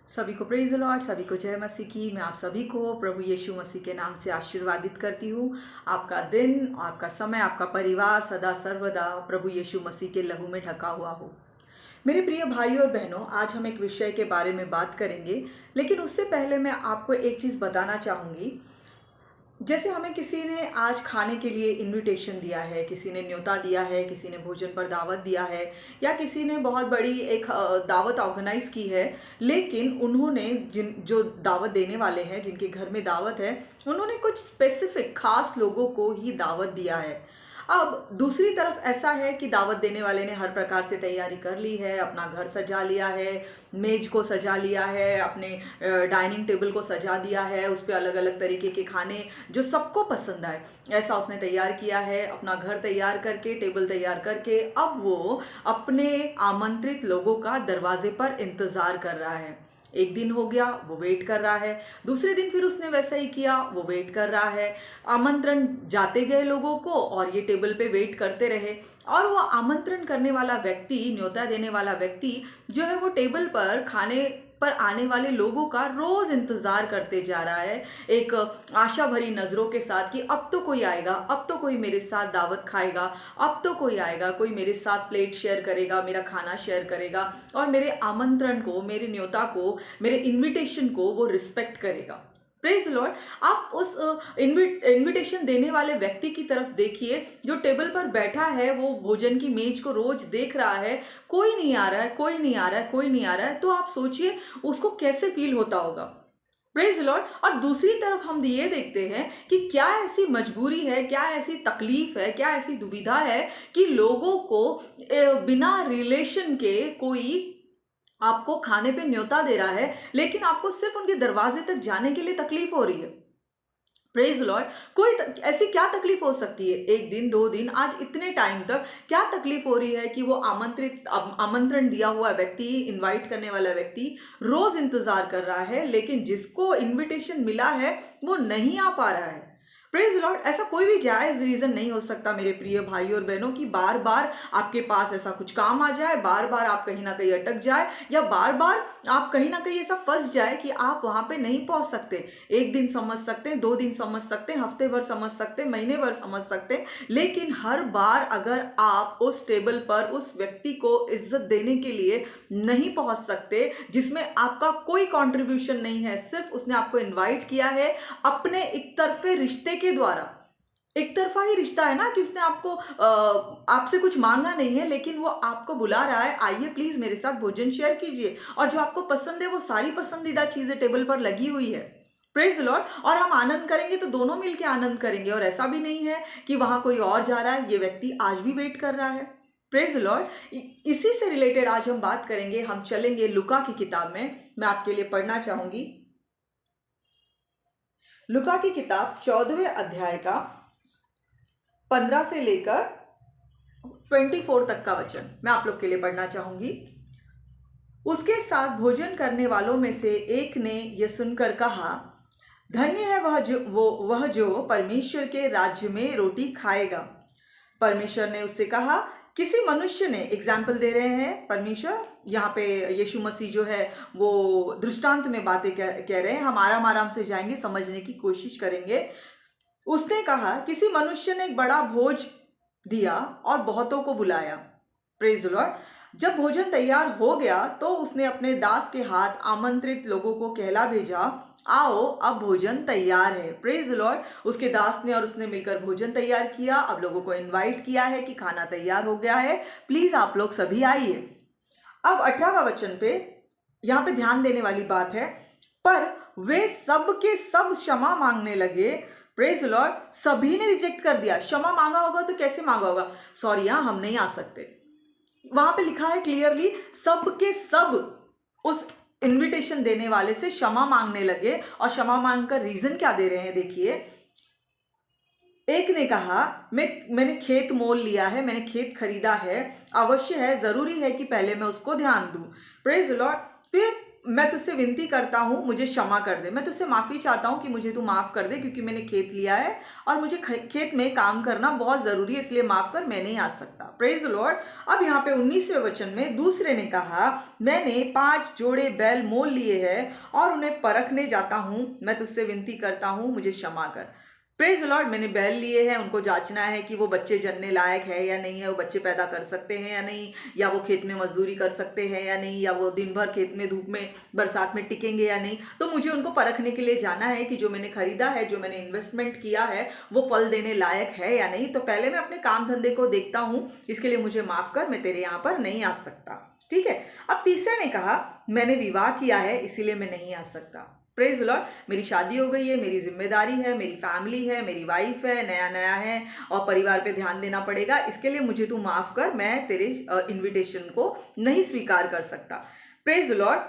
सभी को praise the Lord, सभी को जय मसीह की। मैं आप सभी को प्रभु यीशु मसीह के नाम से आशीर्वादित करती हूँ। आपका दिन, आपका समय, आपका परिवार सदा सर्वदा प्रभु यीशु मसीह के लहू में ढका हुआ हो। मेरे प्रिय भाइयों और बहनों, आज हम एक विषय के बारे में बात करेंगे, लेकिन उससे पहले मैं आपको एक चीज़ बताना चाहूँगी। जैसे हमें किसी ने आज खाने के लिए इनविटेशन दिया है, किसी ने न्योता दिया है, किसी ने भोजन पर दावत दिया है, या किसी ने बहुत बड़ी एक दावत ऑर्गेनाइज की है, लेकिन उन्होंने जो दावत देने वाले हैं, जिनके घर में दावत है, उन्होंने कुछ स्पेसिफिक खास लोगों को ही दावत दिया है। अब दूसरी तरफ ऐसा है कि दावत देने वाले ने हर प्रकार से तैयारी कर ली है, अपना घर सजा लिया है, मेज को सजा लिया है, अपने डाइनिंग टेबल को सजा दिया है, उस पर अलग अलग तरीके के खाने जो सबको पसंद आए ऐसा उसने तैयार किया है। अपना घर तैयार करके, टेबल तैयार करके अब वो अपने आमंत्रित लोगों का दरवाजे पर इंतज़ार कर रहा है। एक दिन हो गया, वो वेट कर रहा है। दूसरे दिन फिर उसने वैसा ही किया, वो वेट कर रहा है। आमंत्रण जाते गए लोगों को और ये टेबल पे वेट करते रहे, और वो आमंत्रण करने वाला व्यक्ति, न्योता देने वाला व्यक्ति जो है, वो टेबल पर खाने पर आने वाले लोगों का रोज इंतजार करते जा रहा है, एक आशा भरी नजरों के साथ कि अब तो कोई आएगा, अब तो कोई मेरे साथ दावत खाएगा, अब तो कोई आएगा, कोई मेरे साथ प्लेट शेयर करेगा, मेरा खाना शेयर करेगा और मेरे आमंत्रण को, मेरे न्योता को, मेरे इनविटेशन को वो रिस्पेक्ट करेगा। Praise Lord. आप उस इनविटेशन देने वाले व्यक्ति की तरफ देखिए जो टेबल पर बैठा है, वो भोजन की मेज को रोज देख रहा है, कोई नहीं आ रहा है, कोई नहीं आ रहा है, कोई नहीं आ रहा है, तो आप सोचिए उसको कैसे फील होता होगा। Praise Lord. और दूसरी तरफ हम ये देखते हैं कि क्या ऐसी मजबूरी है, क्या ऐसी तकलीफ है, क्या ऐसी दुविधा है कि लोगों को बिना रिलेशन के कोई आपको खाने पे न्योता दे रहा है, लेकिन आपको सिर्फ उनके दरवाजे तक जाने के लिए तकलीफ हो रही है। Praise Lord. ऐसी क्या तकलीफ हो सकती है? एक दिन, 2 दिन, आज इतने टाइम तक क्या तकलीफ हो रही है कि वो आमंत्रण दिया हुआ व्यक्ति, इनवाइट करने वाला व्यक्ति रोज इंतजार कर रहा है, लेकिन जिसको इनविटेशन मिला है वो नहीं आ पा रहा है। Praise Lord. ऐसा कोई भी जायज रीजन नहीं हो सकता मेरे प्रिय भाई और बहनों की बार बार आपके पास ऐसा कुछ काम आ जाए, बार बार आप कहीं ना कहीं अटक जाए, या बार बार आप कहीं ना कहीं ऐसा फंस जाए कि आप वहां पे नहीं पहुंच सकते। एक दिन समझ सकते हैं, 2 दिन समझ सकते हैं, हफ्ते भर समझ सकते हैं, महीने भर समझ सकते हैं, लेकिन हर बार अगर आप उस टेबल पर उस व्यक्ति को इज्जत देने के लिए नहीं पहुंच सकते, जिसमें आपका कोई कॉन्ट्रीब्यूशन नहीं है, सिर्फ उसने आपको इन्वाइट किया है अपने एक तरफे रिश्ते के द्वारा। एक तरफा ही रिश्ता है ना, कि उसने आपसे कुछ मांगा नहीं है, लेकिन वो आपको बुला रहा है, आइए प्लीज मेरे साथ भोजन शेयर कीजिए, और जो आपको पसंद है वो सारी पसंदीदा चीजें टेबल पर लगी हुई है। Praise Lord. और हम आनंद करेंगे तो दोनों मिलकर आनंद करेंगे, और ऐसा भी नहीं है कि वहां कोई और जा रहा है, ये व्यक्ति आज भी वेट कर रहा है। Praise Lord. इसी से रिलेटेड आज हम बात करेंगे। हम चलेंगे लुका की किताब में। मैं आपके लिए पढ़ना चाहूंगी लुका की किताब 14वें अध्याय का 15 से लेकर 24 तक का वचन मैं आप लोग के लिए पढ़ना चाहूंगी। उसके साथ भोजन करने वालों में से एक ने यह सुनकर कहा, धन्य है वह जो परमेश्वर के राज्य में रोटी खाएगा। परमेश्वर ने उससे कहा, किसी मनुष्य ने, एग्जाम्पल दे रहे हैं परमेश्वर, यहाँ पे यीशु मसीह जो है वो दृष्टांत में बातें कह रहे हैं। हम आराम आराम से जाएंगे, समझने की कोशिश करेंगे। उसने कहा, किसी मनुष्य ने एक बड़ा भोज दिया और बहुतों को बुलाया। Praise the Lord. जब भोजन तैयार हो गया तो उसने अपने दास के हाथ आमंत्रित लोगों को कहला भेजा, आओ अब भोजन तैयार है। Praise the Lord. उसके दास ने और उसने मिलकर भोजन तैयार किया। अब लोगों को इनवाइट किया है कि खाना तैयार हो गया है, प्लीज आप लोग सभी आइए। अब 18वां वचन पे, यहाँ पे ध्यान देने वाली बात है, पर वे सब के सब क्षमा मांगने लगे। Praise Lord. सभी ने रिजेक्ट कर दिया। क्षमा मांगा होगा तो कैसे मांगा होगा? सॉरी, हम नहीं आ सकते। वहां पे लिखा है क्लियरली, सब के सब उस इनविटेशन देने वाले से क्षमा मांगने लगे। और क्षमा मांगकर रीजन क्या दे रहे हैं देखिए। एक ने कहा, मैंने खेत मोल लिया है, मैंने खेत खरीदा है, अवश्य है, जरूरी है कि पहले मैं उसको ध्यान दूं। Praise the Lord. फिर मैं तुझसे विनती करता हूँ, मुझे क्षमा कर दे। मैं तुझसे माफ़ी चाहता हूँ कि मुझे तू माफ़ कर दे, क्योंकि मैंने खेत लिया है और मुझे खेत में काम करना बहुत ज़रूरी है, इसलिए माफ़ कर, मैं नहीं आ सकता। Praise the Lord. अब यहाँ पे 19वें वचन में दूसरे ने कहा, मैंने 5 जोड़े बैल मोल लिए हैं और उन्हें परखने जाता हूँ। मैं तुझसे विनती करता हूँ, मुझे क्षमा कर। Praise the Lord. मैंने बैल लिए हैं, उनको जांचना है कि वो बच्चे जनने लायक है या नहीं है, वो बच्चे पैदा कर सकते हैं या नहीं, या वो खेत में मजदूरी कर सकते हैं या नहीं, या वो दिन भर खेत में धूप में बरसात में टिकेंगे या नहीं। तो मुझे उनको परखने के लिए जाना है कि जो मैंने खरीदा है, जो मैंने इन्वेस्टमेंट किया है, वो फल देने लायक है या नहीं। तो पहले मैं अपने काम धंधे को देखता हूँ, इसके लिए मुझे माफ कर, मैं तेरे यहाँ पर नहीं आ सकता। ठीक है। अब तीसरे ने कहा, मैंने विवाह किया है, इसीलिए मैं नहीं आ सकता। Praise Lord. मेरी शादी हो गई है, मेरी जिम्मेदारी है, मेरी फैमिली है, मेरी वाइफ है, नया नया है और परिवार पे ध्यान देना पड़ेगा, इसके लिए मुझे तू माफ कर, मैं तेरे इनविटेशन को नहीं स्वीकार कर सकता। Praise Lord.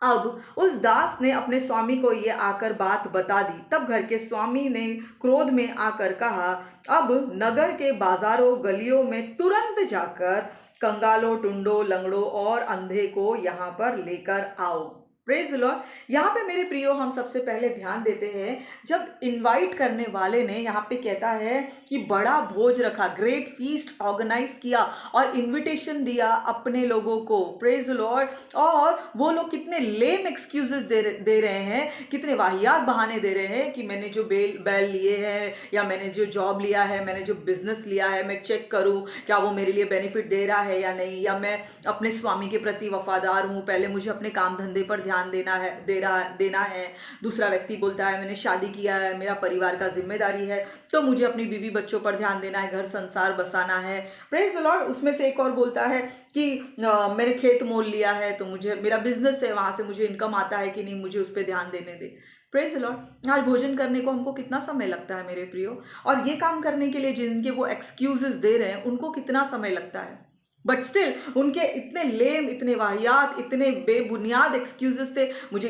अब उस दास ने अपने स्वामी को ये आकर बात बता दी। तब घर के स्वामी ने क्रोध में आकर कहा, अब नगर के बाजारों गलियों में तुरंत जाकर कंगालों, टुंडों, लंगड़ों और अंधे को यहाँ पर लेकर आओ। Praise the Lord. यहाँ पे मेरे प्रियो, हम सबसे पहले ध्यान देते हैं, जब इनवाइट करने वाले ने यहाँ पे कहता है कि बड़ा भोज रखा, ग्रेट फीस्ट ऑर्गेनाइज किया और इनविटेशन दिया अपने लोगों को। Praise the Lord. और वो लोग कितने लेम एक्सक्यूजेस दे रहे हैं, कितने वाहियात बहाने दे रहे हैं कि मैंने जो बैल लिए हैं, या मैंने जो जॉब लिया है, मैंने जो बिजनेस लिया है, मैं चेक करूँ क्या वो मेरे लिए बेनिफिट दे रहा है या नहीं, या मैं अपने स्वामी के प्रति वफादार हूँ, पहले मुझे अपने काम धंधे पर ध्यान देना है। दूसरा व्यक्ति बोलता है, मैंने शादी किया है, मेरा परिवार का जिम्मेदारी है, तो मुझे अपनी बीवी बच्चों पर ध्यान देना है, घर संसार बसाना है। Praise the Lord. उसमें से एक और बोलता है कि मैंने खेत मोल लिया है, तो मुझे, मेरा बिजनेस है, वहां से मुझे इनकम आता है कि नहीं, मुझे उस पर ध्यान देने दे। Praise the Lord. आज भोजन करने को हमको कितना समय लगता है मेरे प्रियो, और ये काम करने के लिए जिनके वो एक्सक्यूजेस दे रहे हैं उनको कितना समय लगता है। बट स्टिल उनके इतने लेम, इतने वाहियात, इतने बेबुनियाद एक्सक्यूजेस थे।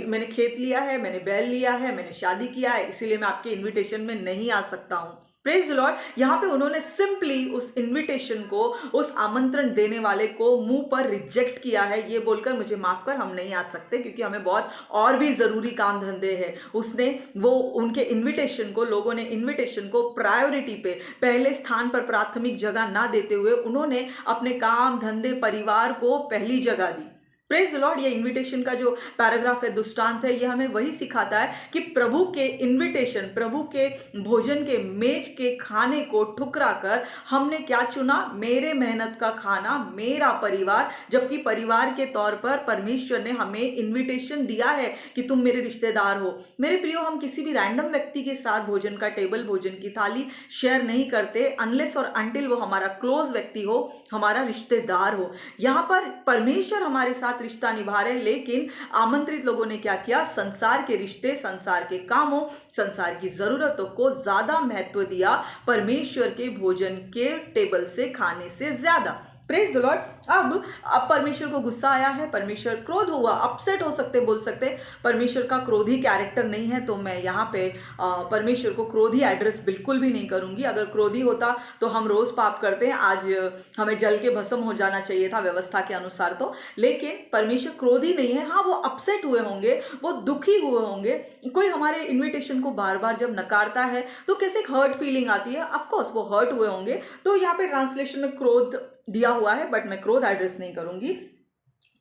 मैंने खेत लिया है, मैंने बैल लिया है, मैंने शादी किया है, इसीलिए मैं आपके इनविटेशन में नहीं आ सकता हूँ। Praise the Lord. यहाँ पे उन्होंने सिंपली उस इनविटेशन को, उस आमंत्रण देने वाले को मुंह पर रिजेक्ट किया है, ये बोलकर मुझे माफ कर, हम नहीं आ सकते क्योंकि हमें बहुत और भी जरूरी काम धंधे हैं। उसने वो उनके इनविटेशन को, लोगों ने इनविटेशन को प्रायोरिटी पे, पहले स्थान पर प्राथमिक जगह ना देते हुए उन्होंने अपने काम धंधे, परिवार को पहली जगह दी। Praise the Lord. ये इनविटेशन का जो पैराग्राफ है, दृष्टांत है, ये हमें वही सिखाता है कि प्रभु के इनविटेशन, प्रभु के भोजन के मेज के खाने को ठुकरा कर हमने क्या चुना? मेरे मेहनत का खाना, मेरा परिवार, जबकि परिवार के तौर पर परमेश्वर ने हमें इनविटेशन दिया है कि तुम मेरे रिश्तेदार हो। मेरे प्रियो, हम किसी भी रैंडम व्यक्ति के साथ भोजन का टेबल, भोजन की थाली शेयर नहीं करते अनलेस और अनटिल वो हमारा क्लोज व्यक्ति हो, हमारा रिश्तेदार हो। यहाँ पर परमेश्वर हमारे साथ रिश्ता निभा रहे, लेकिन आमंत्रित लोगों ने क्या किया? संसार के रिश्ते, संसार के कामों, संसार की जरूरतों को ज्यादा महत्व दिया परमेश्वर के भोजन के टेबल से खाने से ज्यादा। Praise the Lord. अब परमेश्वर को गुस्सा आया है, परमेश्वर क्रोध हुआ, अपसेट हो सकते, बोल सकते परमेश्वर का क्रोधी कैरेक्टर नहीं है, तो मैं यहाँ पे परमेश्वर को क्रोधी एड्रेस बिल्कुल भी नहीं करूंगी। अगर क्रोधी होता तो हम रोज पाप करते हैं, आज हमें जल के भस्म हो जाना चाहिए था व्यवस्था के अनुसार तो। लेकिन परमेश्वर क्रोधी नहीं है। हाँ, वो अपसेट हुए होंगे, वो दुखी हुए होंगे। कोई हमारे इन्विटेशन को बार बार जब नकारता है तो कैसे एक हर्ट फीलिंग आती है, ऑफकोर्स वो हर्ट हुए होंगे। तो यहाँ पे ट्रांसलेशन में क्रोध दिया हुआ है, बट मैं क्रोध एड्रेस नहीं करूंगी,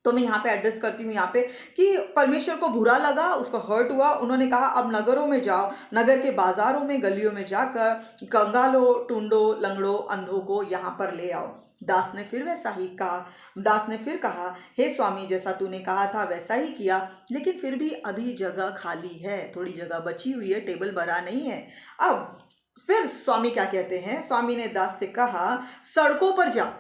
तो मैं यहाँ पे एड्रेस करती हूँ यहाँ पे कि परमेश्वर को बुरा लगा, उसको हर्ट हुआ। उन्होंने कहा, अब नगरों में जाओ, नगर के बाजारों में, गलियों में जाकर कंगालों, टुंडों, लंगड़ों, अंधों को यहाँ पर ले आओ। दास ने फिर कहा, हे स्वामी, जैसा तूने कहा था वैसा ही किया, लेकिन फिर भी अभी जगह खाली है, थोड़ी जगह बची हुई है, टेबल भरा नहीं है। अब फिर स्वामी क्या कहते हैं? स्वामी ने दास से कहा, सड़कों पर जा,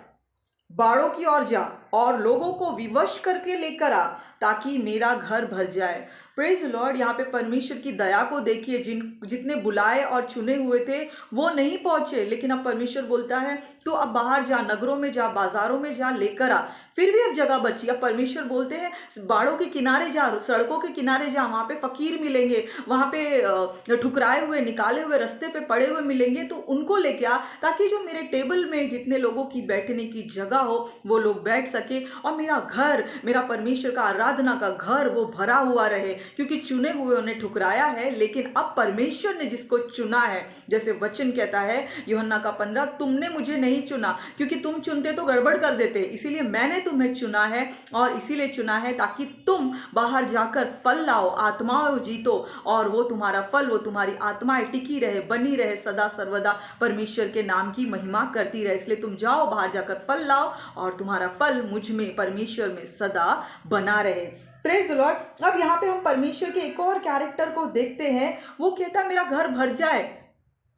बाड़ों की ओर जा और लोगों को विवश करके लेकर आ, ताकि मेरा घर भर जाए। Praise Lord. यहाँ पे परमेश्वर की दया को देखिए, जितने बुलाए और चुने हुए थे वो नहीं पहुंचे, लेकिन अब परमेश्वर बोलता है तू अब बाहर जा, नगरों में जा, बाजारों में जा, लेकर आ। फिर भी अब जगह बची। अब परमेश्वर बोलते हैं बाड़ों के किनारे जा, सड़कों के किनारे जा, वहां पे फकीर मिलेंगे, वहां पे ठुकराए हुए, निकाले हुए, रास्ते पे पड़े हुए मिलेंगे, तो उनको लेके आ, ताकि जो मेरे टेबल में जितने लोगों की बैठने की जगह हो वो लोग बैठ सके और मेरा घर, मेरा परमेश्वर का आराधना का घर वो भरा हुआ रहे, क्योंकि चुने हुए ने ठुकराया है, लेकिन अब परमेश्वर ने जिसको चुना है, जैसे वचन कहता है यूहन्ना का 15, तुमने मुझे नहीं चुना, क्योंकि तुम चुनते तो गड़बड़ कर देते, इसीलिए मैंने तुम्हें चुना है, और इसीलिए चुना है ताकि तुम बाहर जाकर फल लाओ, आत्माओं जीतो, और वो तुम्हारा फल, वो तुम्हारी आत्माएं टिकी रहे, बनी रहे, सदा सर्वदा परमेश्वर के नाम की महिमा करती रहे। इसलिए तुम जाओ, बाहर जाकर फल लाओ, और तुम्हारा फल मुझ में, परमेश्वर में सदा बना रहे। Praise the Lord. अब यहाँ पे हम परमेश्वर के एक और कैरेक्टर को देखते हैं, वो कहता है मेरा घर भर जाए।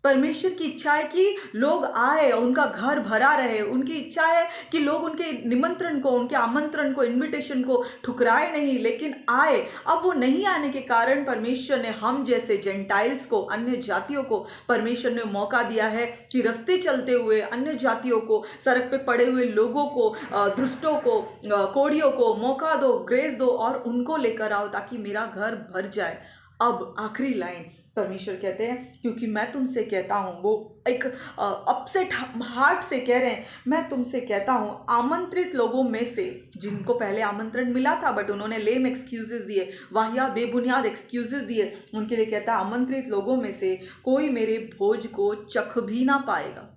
परमेश्वर की इच्छा है कि लोग आए, उनका घर भरा रहे, उनकी इच्छा है कि लोग उनके निमंत्रण को, उनके आमंत्रण को, इनविटेशन को ठुकराए नहीं, लेकिन आए। अब वो नहीं आने के कारण परमेश्वर ने हम जैसे जेंटाइल्स को, अन्य जातियों को परमेश्वर ने मौका दिया है कि रास्ते चलते हुए अन्य जातियों को, सड़क पे पड़े हुए लोगों को, दुष्टों को, कोड़ियों को मौका दो, ग्रेस दो, और उनको लेकर आओ ताकि मेरा घर भर जाए। अब आखिरी लाइन परमेश्वर कहते हैं, क्योंकि मैं तुमसे कहता हूँ, वो एक अपसेट हार्ट से कह रहे हैं, मैं तुमसे कहता हूँ आमंत्रित लोगों में से, जिनको पहले आमंत्रण मिला था बट उन्होंने लेम एक्सक्यूजेस दिए, वाहिया बेबुनियाद एक्सक्यूजेस दिए, उनके लिए कहता है आमंत्रित लोगों में से कोई मेरे भोज को चख भी ना पाएगा।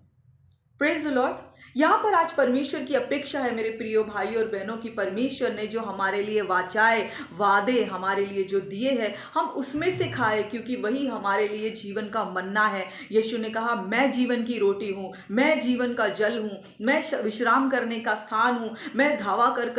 Praise the Lord. यहाँ पर आज परमेश्वर की अपेक्षा है मेरे प्रियो भाई और बहनों की, परमेश्वर ने जो हमारे लिए वाचाए, वादे हमारे लिए जो दिए हैं, हम उसमें से खाए, क्योंकि वही हमारे लिए जीवन का मन्ना है। यीशु ने कहा मैं जीवन की रोटी हूँ, मैं जीवन का जल हूँ, मैं विश्राम करने का स्थान हूँ, मैं धावा कर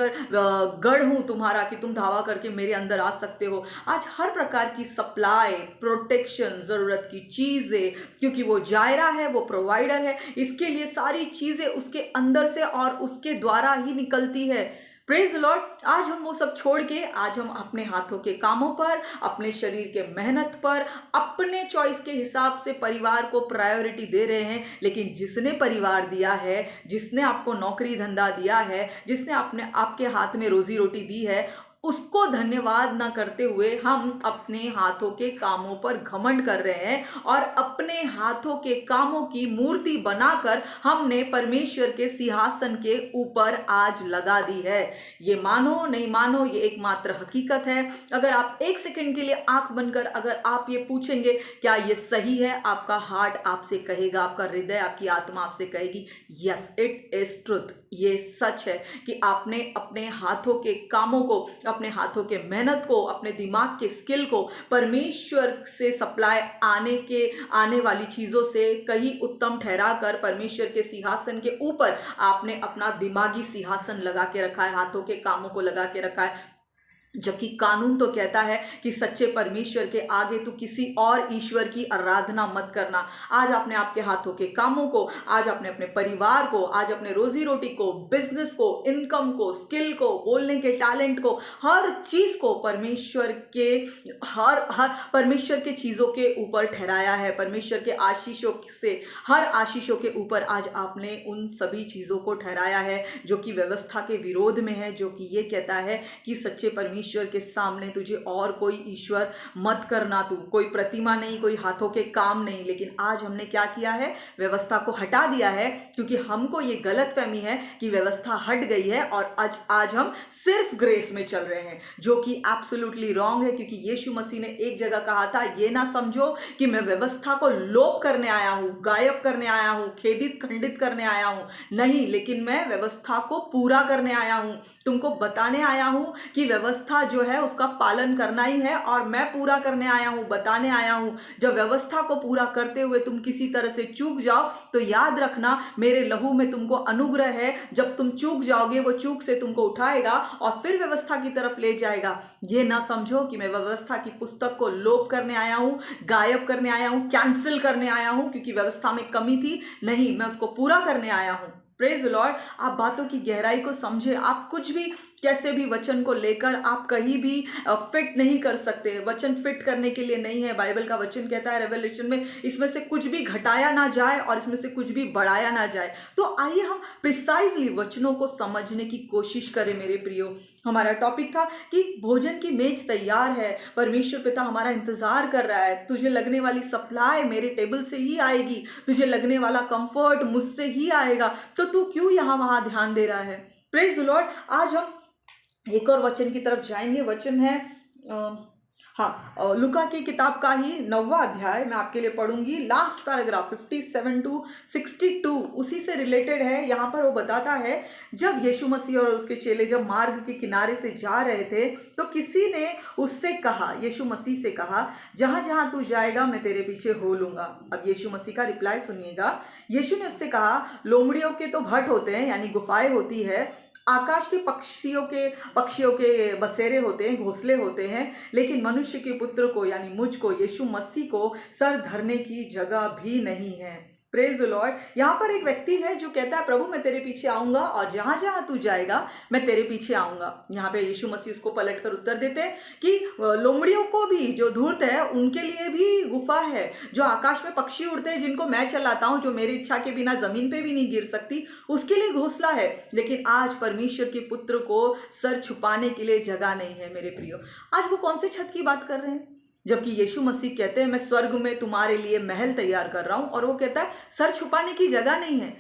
गढ़ हूँ तुम्हारा, कि तुम धावा करके मेरे अंदर आ सकते हो। आज हर प्रकार की सप्लाई, प्रोटेक्शन, ज़रूरत की चीज़ें, क्योंकि वो जायरा है, वो प्रोवाइडर है, इसके लिए सारी चीज़ें उसके अंदर से और उसके द्वारा ही निकलती है। Praise Lord. आज हम वो सब छोड़ के, आज हम अपने हाथों के कामों पर, अपने शरीर के मेहनत पर, अपने चॉइस के हिसाब से परिवार को प्रायोरिटी दे रहे हैं। लेकिन जिसने परिवार दिया है, जिसने आपको नौकरी धंधा दिया है, जिसने आपके हाथ में रोजी रोटी दी है, उसको धन्यवाद ना करते हुए हम अपने हाथों के कामों पर घमंड कर रहे हैं, और अपने हाथों के कामों की मूर्ति बनाकर हमने परमेश्वर के सिंहासन के ऊपर आज लगा दी है। ये मानो नहीं मानो, ये एकमात्र हकीकत है। अगर आप एक सेकंड के लिए आंख बनकर अगर आप ये पूछेंगे क्या ये सही है, आपका हार्ट आपसे कहेगा, आपका हृदय, आपकी आत्मा आपसे कहेगी यस इट इज ट्रुथ। ये सच है कि आपने अपने हाथों के कामों को, अपने हाथों के मेहनत को, अपने दिमाग के स्किल को परमेश्वर से सप्लाई आने वाली चीज़ों से कहीं उत्तम ठहरा कर परमेश्वर के सिंहासन के ऊपर आपने अपना दिमागी सिंहासन लगा के रखा है, हाथों के कामों को लगा के रखा है। जबकि कानून तो कहता है कि सच्चे परमेश्वर के आगे तू किसी और ईश्वर की आराधना मत करना। आज आपने आपके हाथों के कामों को, आज आपने अपने परिवार को, आज अपने रोजी रोटी को, बिजनेस को, इनकम को, स्किल को, बोलने के टैलेंट को, हर चीज को परमेश्वर के चीजों के ऊपर ठहराया है। परमेश्वर के आशीषों से, हर आशीषों के ऊपर आज आपने उन सभी चीजों को ठहराया है जो कि व्यवस्था के विरोध में है, जो कि ये कहता है कि सच्चे परमेश्वर के सामने तुझे और कोई ईश्वर मत करना, तू कोई प्रतिमा नहीं, कोई हाथों के काम नहीं। लेकिन आज हमने क्या किया है, व्यवस्था को हटा दिया है, क्योंकि हमको ये गलतफहमी है कि व्यवस्था हट गई है और आज हम सिर्फ ग्रेस में चल रहे हैं, जो कि एब्सोल्युटली रॉन्ग है। क्योंकि यीशु मसीह ने एक जगह कहा था, ये ना समझो कि मैं व्यवस्था को लोप करने आया हूं, गायब करने आया हूं, खेदित खंडित करने आया हूं, नहीं, लेकिन मैं व्यवस्था को पूरा करने आया हूं, तुमको बताने आया हूं कि व्यवस्था जो है उसका पालन करना ही है, और मैं पूरा करने आया हूं, बताने आया हूं। जब व्यवस्था को पूरा करते हुए तुम किसी तरह से चूक जाओ तो याद रखना मेरे लहू में तुमको अनुग्रह है। जब तुम चूक जाओगे वो चूक से तुमको उठाएगा और फिर व्यवस्था की तरफ ले जाएगा। ये ना समझो कि मैं व्यवस्था की पुस्तक को लोप करने आया हूं, गायब करने आया हूं, कैंसिल करने आया हूं क्योंकि व्यवस्था में कमी थी। नहीं, मैं उसको पूरा करने आया हूं। Praise the Lord. आप बातों की गहराई को समझे। आप कुछ भी कैसे भी वचन को लेकर आप कहीं भी फिट नहीं कर सकते। वचन फिट करने के लिए नहीं है। बाइबल का वचन कहता है रेवलेशन में, इसमें से कुछ भी घटाया ना जाए और इसमें से कुछ भी बढ़ाया ना जाए। तो आइए हम प्रिसाइजली वचनों को समझने की कोशिश करें मेरे प्रियो। हमारा टॉपिक था कि भोजन की मेज तैयार है, परमेश्वर पिता हमारा इंतजार कर रहा है। तुझे लगने वाली सप्लाई मेरे टेबल से ही आएगी, तुझे लगने वाला कंफर्ट मुझसे ही आएगा, तो तू क्यों यहाँ वहां ध्यान दे रहा है। Praise the Lord. आज हम एक और वचन की तरफ जाएंगे। वचन है लुका की किताब का ही 9वां अध्याय मैं आपके लिए पढ़ूंगी। लास्ट पैराग्राफ 57 to 62 उसी से रिलेटेड है। यहाँ पर वो बताता है, जब यीशु मसीह और उसके चेले जब मार्ग के किनारे से जा रहे थे तो किसी ने उससे कहा, यीशु मसीह से कहा, जहाँ जहाँ तू जाएगा मैं तेरे पीछे हो लूँगा। अब यीशु मसीह का रिप्लाई सुनिएगा। यीशु ने उससे कहा, लोमड़ियों के तो भट्ट होते हैं, यानी गुफाएं होती है, आकाश के पक्षियों के बसेरे होते हैं, घोंसले होते हैं, लेकिन मनुष्य के पुत्र को यानी मुझको, यीशु मसीह को सर धरने की जगह भी नहीं है। Praise the Lord. यहाँ पर एक व्यक्ति है जो कहता है, प्रभु मैं तेरे पीछे आऊँगा और जहाँ जहाँ तू जाएगा मैं तेरे पीछे आऊँगा। यहाँ पे यीशु मसीह उसको पलट कर उत्तर देते हैं कि लोमड़ियों को भी, जो धूर्त है उनके लिए भी गुफा है, जो आकाश में पक्षी उड़ते हैं जिनको मैं चलाता हूँ, जो मेरी इच्छा के बिना जमीन पे भी नहीं गिर सकती, उसके लिए घोंसला है। लेकिन आज परमेश्वर के पुत्र को सर छुपाने के लिए जगह नहीं है मेरे प्रियो। आज वो कौन से छत की बात कर रहे हैं, जबकि यीशु मसीह कहते हैं मैं स्वर्ग में तुम्हारे लिए महल तैयार कर रहा हूं, और वो कहता है सर छुपाने की जगह नहीं है।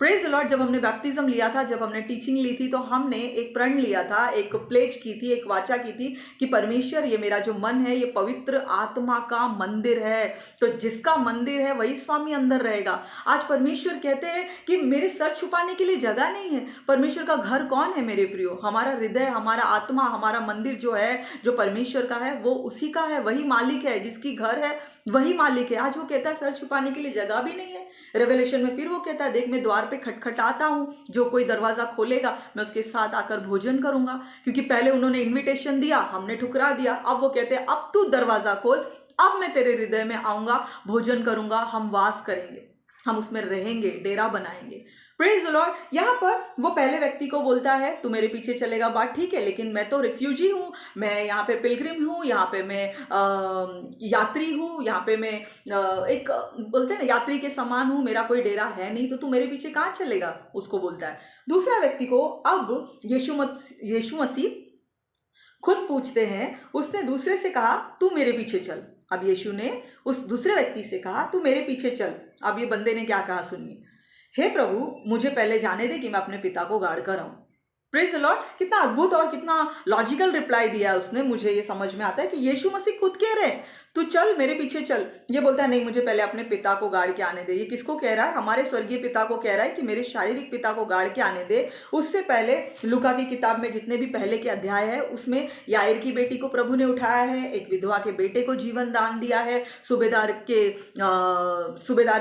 Praise the Lord. जब हमने बैप्टिज्म लिया था, जब हमने टीचिंग ली थी, तो हमने एक प्रण लिया था, एक प्लेज की थी, एक वाचा की थी कि परमेश्वर ये मेरा जो मन है ये पवित्र आत्मा का मंदिर है, तो जिसका मंदिर है वही स्वामी अंदर रहेगा। आज परमेश्वर कहते हैं कि मेरे सर छुपाने के लिए जगह नहीं है। परमेश्वर का घर कौन है मेरे प्रियो? हमारा हृदय, हमारा आत्मा, हमारा मंदिर जो है, जो परमेश्वर का है, वो उसी का है, वही मालिक है। जिसकी घर है वही मालिक है। आज वो कहता है सर छुपाने के लिए जगह भी नहीं है। रेवलेशन में फिर वो कहता है, देख मैं द्वार पे खटखटाता हूं, जो कोई दरवाजा खोलेगा मैं उसके साथ आकर भोजन करूंगा। क्योंकि पहले उन्होंने इनविटेशन दिया, हमने ठुकरा दिया। अब वो कहते हैं अब तू दरवाजा खोल, अब मैं तेरे हृदय में आऊंगा, भोजन करूंगा, हम वास करेंगे, हम उसमें रहेंगे, डेरा बनाएंगे। Praise the Lord. यहाँ पर वो पहले व्यक्ति को बोलता है तू मेरे पीछे चलेगा, बात ठीक है, लेकिन मैं तो रिफ्यूजी हूँ, मैं यहाँ पे पिलग्रिम हूँ, यहाँ पे मैं यात्री हूँ, यहाँ पे मैं एक बोलते हैं ना यात्री के समान हूँ, मेरा कोई डेरा है नहीं, तो तू मेरे पीछे कहाँ चलेगा, उसको बोलता है। दूसरा व्यक्ति को अब यीशु मसीह खुद पूछते हैं। उसने दूसरे से कहा तू मेरे पीछे चल। अब यीशु ने उस दूसरे व्यक्ति से कहा तू मेरे पीछे चल। अब ये बंदे ने क्या कहा सुनिए, हे प्रभु मुझे पहले जाने दे कि मैं अपने पिता को गाड़ कर आऊं। Praise the Lord. कितना अद्भुत और कितना लॉजिकल रिप्लाई दिया उसने। मुझे ये समझ में आता है कि यीशु मसीह खुद कह रहे हैं तू चल मेरे पीछे चल। ये बोलता है नहीं मुझे पहले अपने पिता को गाड़ के आने दे। ये किसको कह रहा है? हमारे स्वर्गीय पिता को कह रहा है कि मेरे शारीरिक पिता को गाड़ के आने दे। उससे पहले लूका की किताब में जितने भी पहले के अध्याय है उसमें याईर की बेटी को प्रभु ने उठाया है, एक विधवा के बेटे को जीवन दान दिया है, सूबेदार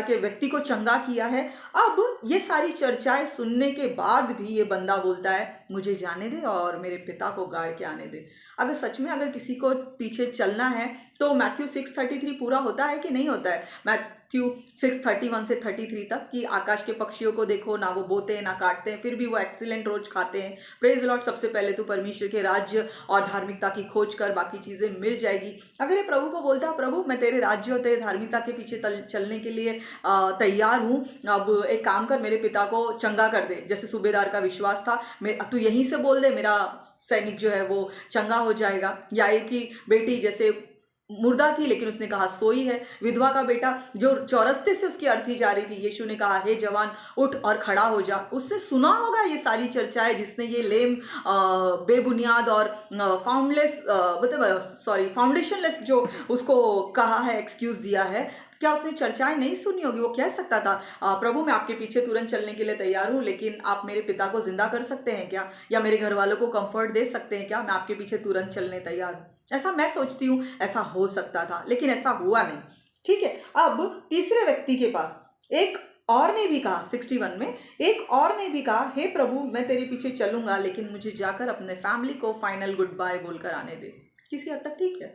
के व्यक्ति को चंगा किया है। अब ये सारी चर्चाएं सुनने के बाद भी ये बंदा बोलता है मुझे जाने दे और मेरे पिता को गाड़ के आने दे। अगर सच में अगर किसी को पीछे चलना है तो मैथ्यू 6:33 पूरा होता है कि नहीं होता है? मैथ्यू 6:31 से 33 तक कि आकाश के पक्षियों को देखो, ना वो बोते हैं ना काटते हैं, फिर भी वो एक्सीलेंट रोज खाते हैं। Praise Lord. सबसे पहले तो परमेश्वर के राज्य और धार्मिकता की खोज कर, बाकी चीजें मिल जाएगी। अगर ये प्रभु को बोलता है प्रभु मैं तेरे राज्य और तेरे धार्मिकता के पीछे चलने के लिए तैयार हूँ, अब एक काम कर मेरे पिता को चंगा कर दे। जैसे सूबेदार का विश्वास था, तू यहीं से बोल दे मेरा सैनिक जो है वो चंगा हो जाएगा। याईर की बेटी जैसे मुर्दा थी लेकिन उसने कहा सोई है। विधवा का बेटा जो चौरस्ते से उसकी अर्थी जा रही थी, यीशु ने कहा हे जवान उठ और खड़ा हो जा। उसने सुना होगा ये सारी चर्चाएं, जिसने ये लेम बेबुनियाद और फाउंडेशनलेस जो उसको कहा है, एक्सक्यूज दिया है, क्या उसने चर्चाएं नहीं सुनी होगी? वो कह सकता था प्रभु मैं आपके पीछे तुरंत चलने के लिए तैयार हूँ, लेकिन आप मेरे पिता को जिंदा कर सकते हैं क्या, या मेरे घर वालों को कंफर्ट दे सकते हैं क्या? मैं आपके पीछे तुरंत चलने तैयार हूँ। ऐसा मैं सोचती हूँ ऐसा हो सकता था, लेकिन ऐसा हुआ नहीं। ठीक है। अब तीसरे व्यक्ति के पास एक और ने भी कहा, 61 में एक और ने भी कहा हे प्रभु मैं तेरे पीछे चलूंगा, लेकिन मुझे जाकर अपने फैमिली को फाइनल गुड बाय बोलकर आने दे। किसी हद तक ठीक है।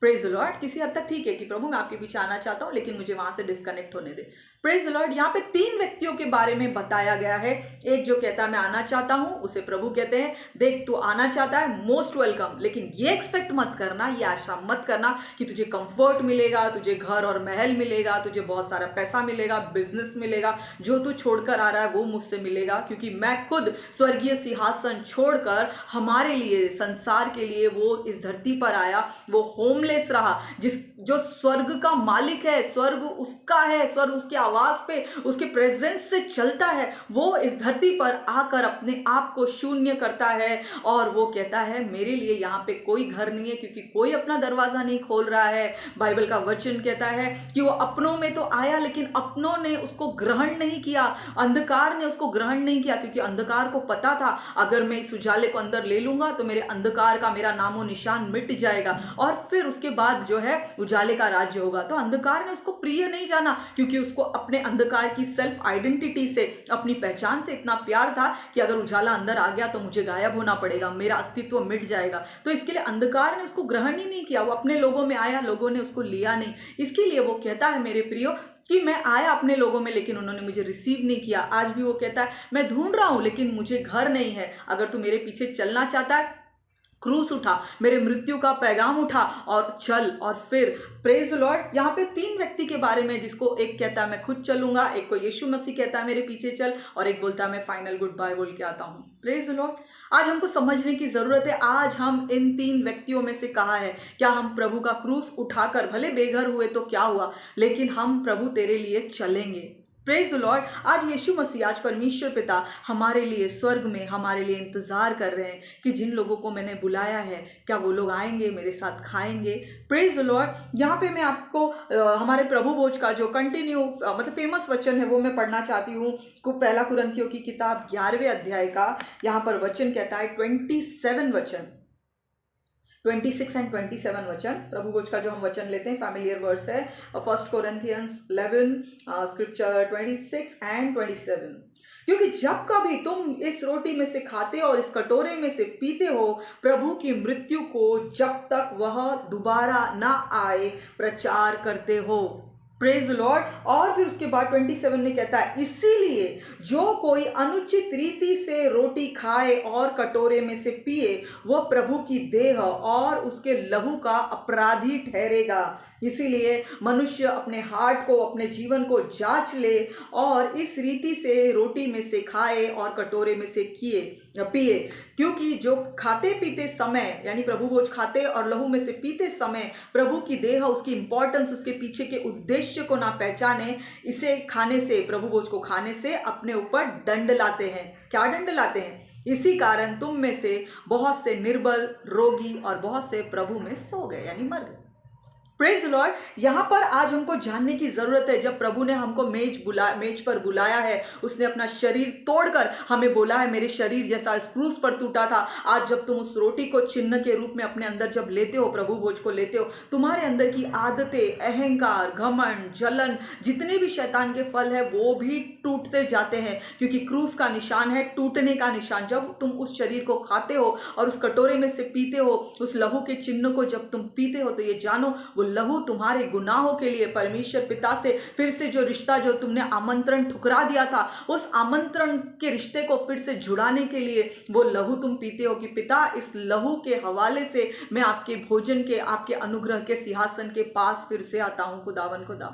Praise the Lord. किसी हद तक ठीक है कि प्रभु मैं आपके पीछे आना चाहता हूं लेकिन मुझे वहां से डिस्कनेक्ट होने दे। Praise the Lord. यहाँ पे 3 व्यक्तियों के बारे में बताया गया है। एक जो कहता है मैं आना चाहता हूं, उसे प्रभु कहते हैं देख तू आना चाहता है, मोस्ट वेलकम, लेकिन ये एक्सपेक्ट मत करना, ये आशा मत करना कि तुझे कंफर्ट मिलेगा, तुझे घर और महल मिलेगा, तुझे बहुत सारा पैसा मिलेगा, बिजनेस मिलेगा, जो तू छोड़कर आ रहा है वो मुझसे मिलेगा, क्योंकि मैं खुद स्वर्गीय सिंहासन छोड़कर हमारे लिए, संसार के लिए वो इस धरती पर आया। वो होमलेस रहा, जो स्वर्ग का मालिक है, स्वर्ग उसका है, स्वर्ग उसके आवाज पे, उसके प्रेजेंस से चलता है, वो इस धरती पर आकर अपने आप को शून्य करता है और वो कहता है मेरे लिए यहाँ पे कोई घर नहीं है, क्योंकि कोई अपना दरवाजा नहीं खोल रहा है। बाइबल का वचन कहता है कि वो अपनों में तो आया लेकिन अपनों ने उसको ग्रहण नहीं किया, अंधकार ने उसको ग्रहण नहीं किया, क्योंकि अंधकार को पता था अगर मैं इस उजाले को अंदर ले लूंगा तो मेरे अंधकार का मेरा नामो निशान मिट जाएगा और फिर उसके बाद जो है उजाले का राज्य होगा। तो अंधकार ने उसको प्रिय नहीं जाना, क्योंकि उसको अपने अंधकार की सेल्फ आइडेंटिटी से, अपनी पहचान से इतना प्यार था कि अगर उजाला अंदर आ गया तो मुझे गायब होना पड़ेगा, मेरा अस्तित्व मिट जाएगा। तो इसके लिए अंधकार ने उसको ग्रहण ही नहीं किया, वो अपने लोगों में आया, लोगों ने उसको लिया नहीं। इसके लिए वो कहता है मेरे प्रियो कि मैं आया अपने लोगों में लेकिन उन्होंने मुझे रिसीव नहीं किया। आज भी वो कहता है मैं ढूंढ रहा हूं लेकिन मुझे घर नहीं है। अगर तू मेरे पीछे चलना चाहता है, क्रूस उठा, मेरे मृत्यु का पैगाम उठा और चल। और फिर प्रेज द लॉर्ड। यहाँ पे 3 व्यक्ति के बारे में, जिसको एक कहता है मैं खुद चलूंगा, एक को यीशु मसीह कहता है मेरे पीछे चल, और एक बोलता है मैं फाइनल गुड बाय बोल के आता हूँ। Praise the Lord. आज हमको समझने की जरूरत है, आज हम इन 3 व्यक्तियों में से कहा है, क्या हम प्रभु का क्रूस उठाकर, भले बेघर हुए तो क्या हुआ, लेकिन हम प्रभु तेरे लिए चलेंगे। Praise the Lord. आज यीशु मसीह, आज परमेश्वर पिता हमारे लिए स्वर्ग में हमारे लिए इंतजार कर रहे हैं कि जिन लोगों को मैंने बुलाया है क्या वो लोग आएंगे, मेरे साथ खाएंगे। Praise the Lord. यहाँ पे मैं आपको हमारे प्रभु भोज का जो कंटिन्यू मतलब फेमस वचन है वो मैं पढ़ना चाहती हूँ। पहला कुरिन्थियों की किताब 11वें अध्याय का यहाँ पर वचन कहता है 27 वचन, 26 एंड 27 वचन। प्रभु भोज का जो हम वचन लेते हैं फैमिलियर वर्स है 1 कोरिन्थियंस 11 स्क्रिप्चर 26 एंड 27। क्योंकि जब कभी तुम इस रोटी में से खाते और इस कटोरे में से पीते हो, प्रभु की मृत्यु को जब तक वह दोबारा ना आए प्रचार करते हो। Praise Lord. और फिर उसके बाद 27 में कहता है इसीलिए जो कोई अनुचित रीति से रोटी खाए और कटोरे में से पिए वह प्रभु की देह और उसके लहू का अपराधी ठहरेगा। इसीलिए मनुष्य अपने हार्ट को, अपने जीवन को जांच ले और इस रीति से रोटी में से खाए और कटोरे में से पिए, क्योंकि जो खाते पीते समय, यानी प्रभु भोज खाते और लहू में से पीते समय प्रभु की देह, उसकी इंपॉर्टेंस, उसके पीछे के उद्देश्य को ना पहचाने, इसे खाने से, प्रभु भोज को खाने से अपने ऊपर दंड लाते हैं। क्या दंड लाते हैं? इसी कारण तुम में से बहुत से निर्बल, रोगी और बहुत से प्रभु में सो गए, यानी मर गए। Praise Lord. यहाँ पर आज हमको जानने की जरूरत है, जब प्रभु ने हमको मेज पर बुलाया है, उसने अपना शरीर तोड़कर हमें बोला है मेरे शरीर जैसा इस क्रूस पर टूटा था। आज जब तुम उस रोटी को चिन्ह के रूप में अपने अंदर जब लेते हो, प्रभु भोज को लेते हो, तुम्हारे अंदर की आदतें, अहंकार, घमंड, जलन, जितने भी शैतान के फल है वो भी टूटते जाते हैं, क्योंकि क्रूस का निशान है टूटने का निशान। जब तुम उस शरीर को खाते हो और उस कटोरे में से पीते हो, उस लहू के चिन्ह को जब तुम पीते हो, तो ये जानो वो लहू तुम्हारे गुनाहों के लिए परमेश्वर पिता से फिर से जो रिश्ता, जो तुमने आमंत्रण ठुकरा दिया था, उस आमंत्रण के रिश्ते को फिर से जुड़ाने के लिए वो लहू तुम पीते हो कि पिता इस लहू के हवाले से मैं आपके भोजन के, आपके अनुग्रह के सिंहासन के पास फिर से आता हूं खुदावन खुदा।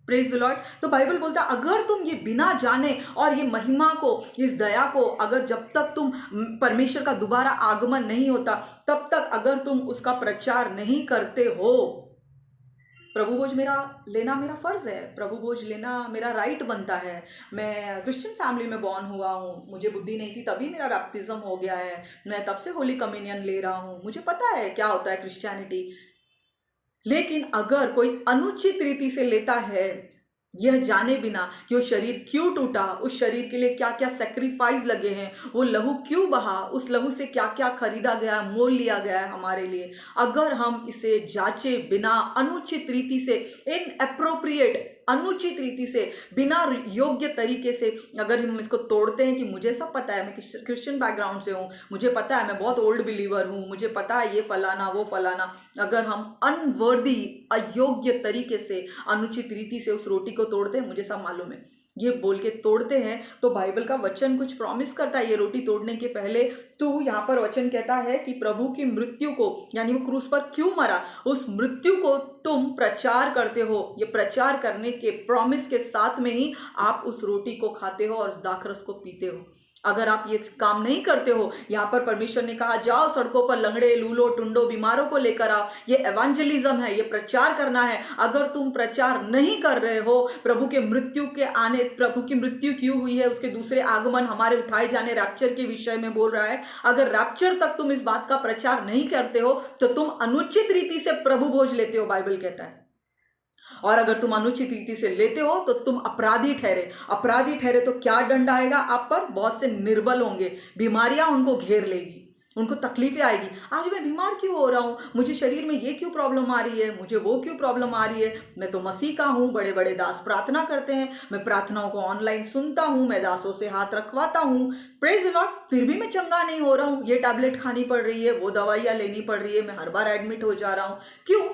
Praise the Lord. तो बाइबल बोलता है अगर तुम ये बिना जाने और ये महिमा को, इस दया को, अगर जब तक तुम परमेश्वर का दोबारा आगमन नहीं होता तब तक अगर तुम उसका प्रचार नहीं करते हो, प्रभु भोज लेना मेरा फर्ज है, प्रभु भोज लेना मेरा राइट बनता है। मैं क्रिश्चियन फैमिली में बॉर्न हुआ हूँ, मुझे बुद्धि नहीं थी तभी मेरा बैप्टिज्म हो गया है, मैं तब से होली कम्युनियन ले रहा हूँ, मुझे पता है क्या होता है क्रिश्चियनिटी। लेकिन अगर कोई अनुचित रीति से लेता है, यह जाने बिना कि वो शरीर क्यों टूटा, उस शरीर के लिए क्या क्या सेक्रीफाइस लगे हैं, वो लहू क्यों बहा, उस लहू से क्या क्या खरीदा गया, मोल लिया गया है हमारे लिए, अगर हम इसे जांचे बिना अनुचित रीति से, इनएप्रोप्रिएट अनुचित रीति से, बिना योग्य तरीके से अगर हम इसको तोड़ते हैं कि मुझे सब पता है, मैं क्रिश्चियन बैकग्राउंड से हूँ, मुझे पता है, मैं बहुत ओल्ड बिलीवर हूँ, मुझे पता है ये फलाना वो फलाना, अगर हम अनवर्दी अयोग्य तरीके से अनुचित रीति से उस रोटी को तोड़ते हैं, मुझे सब मालूम है, ये बोल के तोड़ते हैं, तो बाइबल का वचन कुछ प्रॉमिस करता है ये रोटी तोड़ने के पहले। तो यहाँ पर वचन कहता है कि प्रभु की मृत्यु को, यानी वो क्रूस पर क्यों मरा, उस मृत्यु को तुम प्रचार करते हो। ये प्रचार करने के प्रॉमिस के साथ में ही आप उस रोटी को खाते हो और उस दाखरस को पीते हो। अगर आप ये काम नहीं करते हो, यहाँ पर परमेश्वर ने कहा जाओ सड़कों पर लंगड़े लूलो टुंडो बीमारों को लेकर आओ, ये एवेंजलिज्म है, ये प्रचार करना है। अगर तुम प्रचार नहीं कर रहे हो, प्रभु के मृत्यु के आने, प्रभु की मृत्यु क्यों हुई है, उसके दूसरे आगमन, हमारे उठाए जाने रैप्चर के विषय में बोल रहा है, अगर रैप्चर तक तुम इस बात का प्रचार नहीं करते हो तो तुम अनुचित रीति से प्रभु भोज लेते हो, बाइबल कहता है। और अगर तुम अनुचित रीति से लेते हो तो तुम अपराधी ठहरे। अपराधी ठहरे तो क्या दंड आएगा आप पर? बहुत से निर्बल होंगे, बीमारियां उनको घेर लेगी, उनको तकलीफें आएगी। आज मैं बीमार क्यों हो रहा हूँ, मुझे शरीर में ये क्यों प्रॉब्लम आ रही है, मुझे वो क्यों प्रॉब्लम आ रही है, मैं तो मसीह का हूँ। बड़े बड़े दास प्रार्थना करते हैं, मैं प्रार्थनाओं को ऑनलाइन सुनता हूँ, मैं दासों से हाथ रखवाता हूँ, प्रेज द लॉर्ड, फिर भी मैं चंगा नहीं हो रहा हूँ। ये टैबलेट खानी पड़ रही है, वो दवाइयाँ लेनी पड़ रही है, मैं हर बार एडमिट हो जा रहा हूँ। क्यों?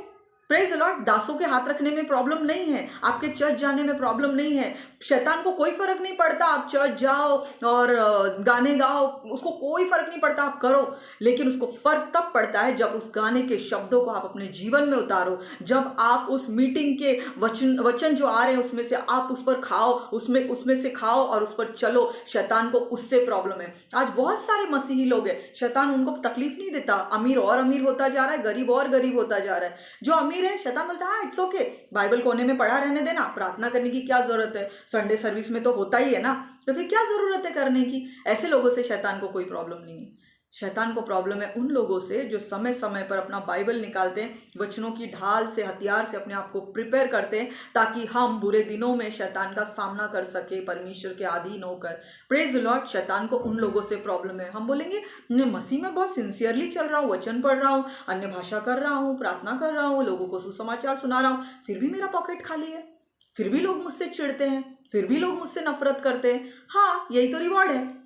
प्रेज द लॉर्ड, दासों के हाथ रखने में प्रॉब्लम नहीं है, आपके चर्च जाने में प्रॉब्लम नहीं है, शैतान को कोई फर्क नहीं पड़ता, आप चर्च जाओ और गाने गाओ, उसको कोई फर्क नहीं पड़ता, आप करो। लेकिन उसको फर्क तब पड़ता है जब उस गाने के शब्दों को आप अपने जीवन में उतारो, जब आप उस मीटिंग के वचन जो आ रहे हैं उसमें से आप उस पर खाओ, उसमें से खाओ और उस पर चलो। शैतान को उससे प्रॉब्लम है। आज बहुत सारे मसीही लोग हैं, शैतान उनको तकलीफ नहीं देता, अमीर और अमीर होता जा रहा है, गरीब और गरीब होता जा रहा है। जो अमीर है, शैतान बोलता है इट्स ओके, बाइबल कोने में पढ़ा रहने देना, प्रार्थना करने की क्या जरूरत है, संडे सर्विस में तो होता ही है ना, तो फिर क्या जरूरत है करने की। ऐसे लोगों से शैतान को कोई प्रॉब्लम नहीं है। शैतान को प्रॉब्लम है उन लोगों से जो समय समय पर अपना बाइबल निकालते हैं, वचनों की ढाल से, हथियार से अपने आप को प्रिपेयर करते हैं, ताकि हम बुरे दिनों में शैतान का सामना कर सके परमेश्वर के अधीन होकर। प्रेज द लॉर्ड, शैतान को उन लोगों से प्रॉब्लम है। हम बोलेंगे मैं मसीह में बहुत सिंसियरली चल रहा हूँ, वचन पढ़ रहा हूँ, अन्य भाषा कर रहा हूँ, प्रार्थना कर रहा हूँ, लोगों को सुसमाचार सुना रहा हूँ, फिर भी मेरा पॉकेट खाली है, फिर भी लोग मुझसे चिढ़ते हैं, फिर भी लोग मुझसे नफरत करते हैं। हाँ, यही तो रिवॉर्ड है।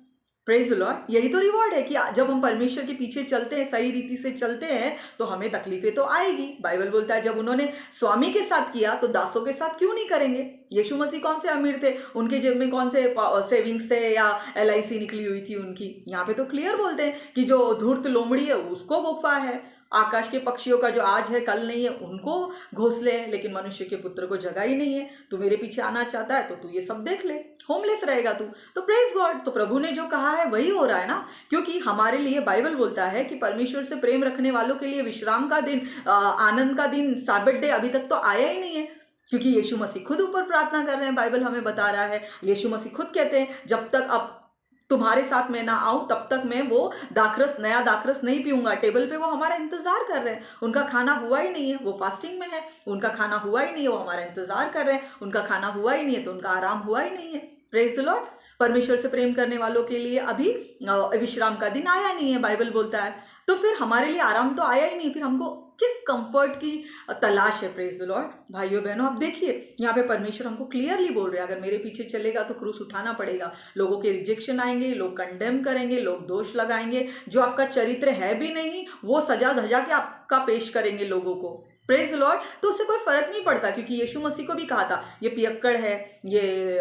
प्रेज द लॉर्ड, यही तो रिवॉर्ड है कि जब हम परमेश्वर के पीछे चलते हैं, सही रीति से चलते हैं, तो हमें तकलीफें तो आएगी। बाइबल बोलता है जब उन्होंने स्वामी के साथ किया तो दासों के साथ क्यों नहीं करेंगे। यीशु मसीह कौन से अमीर थे, उनके जेब में कौन से सेविंग्स थे या LIC निकली हुई थी उनकी। यहाँ पे तो क्लियर बोलते हैं कि जो धूर्त लोमड़ी है उसको गुफा है, आकाश के पक्षियों का जो आज है कल नहीं है उनको घोंसले हैं, लेकिन मनुष्य के पुत्र को जगह ही नहीं है। तू मेरे पीछे आना चाहता है तो तू ये सब देख ले, होमलेस रहेगा तू। तो प्रेज गॉड, तो प्रभु ने जो कहा है वही हो रहा है ना, क्योंकि हमारे लिए बाइबल बोलता है कि परमेश्वर से प्रेम रखने वालों के लिए विश्राम का दिन, आनंद का दिन, सैबत डे अभी तक तो आया ही नहीं है, क्योंकि यीशु मसीह खुद ऊपर प्रार्थना कर रहे हैं। बाइबल हमें बता रहा है, यीशु मसीह खुद कहते हैं जब तक अब तुम्हारे साथ मैं ना आऊं तब तक मैं वो नया दाखरस नहीं पीऊंगा। टेबल पे वो हमारा इंतजार कर रहे हैं, उनका खाना हुआ ही नहीं है, वो फास्टिंग में है, उनका खाना हुआ ही नहीं है, वो हमारा इंतजार कर रहे हैं, उनका खाना हुआ ही नहीं है तो उनका आराम हुआ ही नहीं है। प्रेज द लॉर्ड, परमेश्वर से प्रेम करने वालों के लिए अभी विश्राम का दिन आया नहीं है, बाइबल बोलता है। तो फिर हमारे लिए आराम तो आया ही नहीं, फिर हमको किस कंफर्ट की तलाश है। प्रेज द लॉर्ड, भाइयों बहनों, आप देखिए यहाँ पे परमेश्वर हमको क्लियरली बोल रहे हैं, अगर मेरे पीछे चलेगा तो क्रूस उठाना पड़ेगा। लोगों के रिजेक्शन आएंगे, लोग कंडेम करेंगे, लोग दोष लगाएंगे, जो आपका चरित्र है भी नहीं वो सजा धजा के आपका पेश करेंगे लोगों को। प्रेज द लॉर्ड, तो उससे कोई फर्क नहीं पड़ता, क्योंकि यीशु मसीह को भी कहा था ये पियक्कड़ है, ये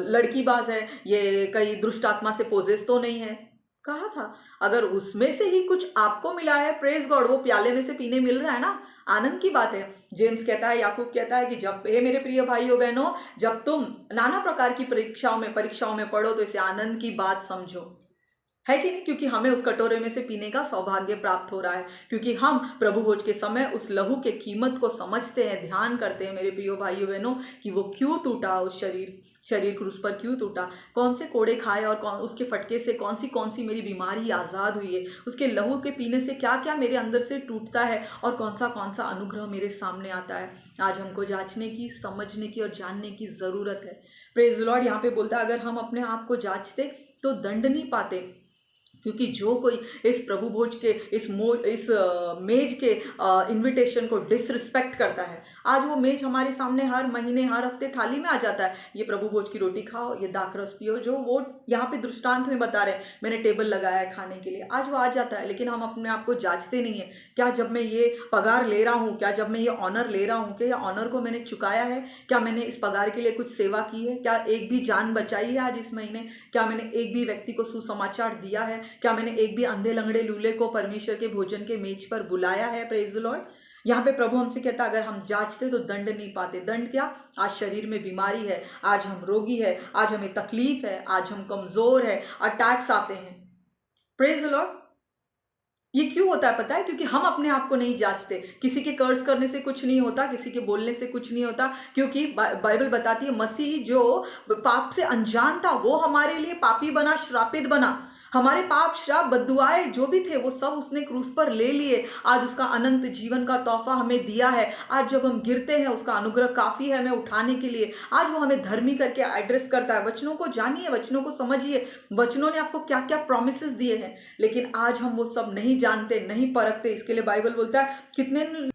लड़कीबाज है, ये कहीं दुष्ट आत्मा से पोजेस तो नहीं है, कहा था। अगर उसमें से ही कुछ आपको मिला है, प्रेज गॉड, वो प्याले में से पीने मिल रहा है ना, आनंद की बात है। जेम्स कहता है, याकूब कहता है कि जब हे मेरे प्रिय भाइयों बहनों, जब तुम नाना प्रकार की परीक्षाओं में पढ़ो तो इसे आनंद की बात समझो, है कि नहीं, क्योंकि हमें उस कटोरे में से पीने का सौभाग्य प्राप्त हो रहा है, क्योंकि हम प्रभु भोज के समय उस लहू के कीमत को समझते हैं, ध्यान करते हैं मेरे प्रियो भाइयों बहनों कि वो क्यों टूटा, उस शरीर क्रूस पर क्यों टूटा, कौन से कोड़े खाए और उसके फटके से कौन सी मेरी बीमारी आज़ाद हुई है, उसके लहू के पीने से क्या क्या मेरे अंदर से टूटता है और कौन सा अनुग्रह मेरे सामने आता है। आज हमको जांचने की, समझने की और जानने की ज़रूरत है। प्रेज द लॉर्ड, यहाँ पे बोलता है अगर हम अपने आप को जांचते तो दंड नहीं पाते, क्योंकि जो कोई इस प्रभु भोज के इस मेज के इनविटेशन को डिसरिस्पेक्ट करता है, आज वो मेज हमारे सामने हर महीने हर हफ्ते थाली में आ जाता है, ये प्रभु भोज की रोटी खाओ, ये दाखरस पियो, जो वो यहाँ पे दृष्टांत में बता रहे हैं, मैंने टेबल लगाया है खाने के लिए, आज वो आ जाता है। लेकिन हम अपने आप को जांचते नहीं है, क्या जब मैं ये पगार ले रहा हूँ, क्या जब मैं ये ऑनर ले रहा हूँ, क्या ऑनर को मैंने चुकाया है, क्या मैंने इस पगार के लिए कुछ सेवा की है, क्या एक भी जान बचाई है आज इस महीने, क्या मैंने एक भी व्यक्ति को सुसमाचार दिया है, क्या मैंने एक भी अंधे लंगड़े लूले को परमेश्वर के भोजन के मेज पर बुलाया है। Praise the Lord. यहाँ पे प्रभु हमसे कहता है अगर हम जांचते तो दंड नहीं पाते। दंड क्या? आज शरीर में बीमारी है, आज हम रोगी है, आज हमें तकलीफ है, आज हम कमजोर है, अटैक्स आते हैं। Praise the Lord. ये क्यों होता है पता है? क्योंकि हम अपने आप को नहीं जांचते। किसी के कर्ज करने से कुछ नहीं होता, किसी के बोलने से कुछ नहीं होता, क्योंकि बाइबल बताती है मसीह जो पाप से अनजान था वो हमारे लिए पापी बना, श्रापित बना। हमारे पाप, श्राप, बद्दुआएं जो भी थे वो सब उसने क्रूस पर ले लिए। आज उसका अनंत जीवन का तोहफा हमें दिया है। आज जब हम गिरते हैं उसका अनुग्रह काफी है हमें उठाने के लिए। आज वो हमें धर्मी करके एड्रेस करता है। वचनों को जानिए, वचनों को समझिए, वचनों ने आपको क्या क्या प्रोमिसेस दिए हैं, लेकिन आज हम वो सब नहीं जानते, नहीं परखते। इसके लिए बाइबल बोलता है कितने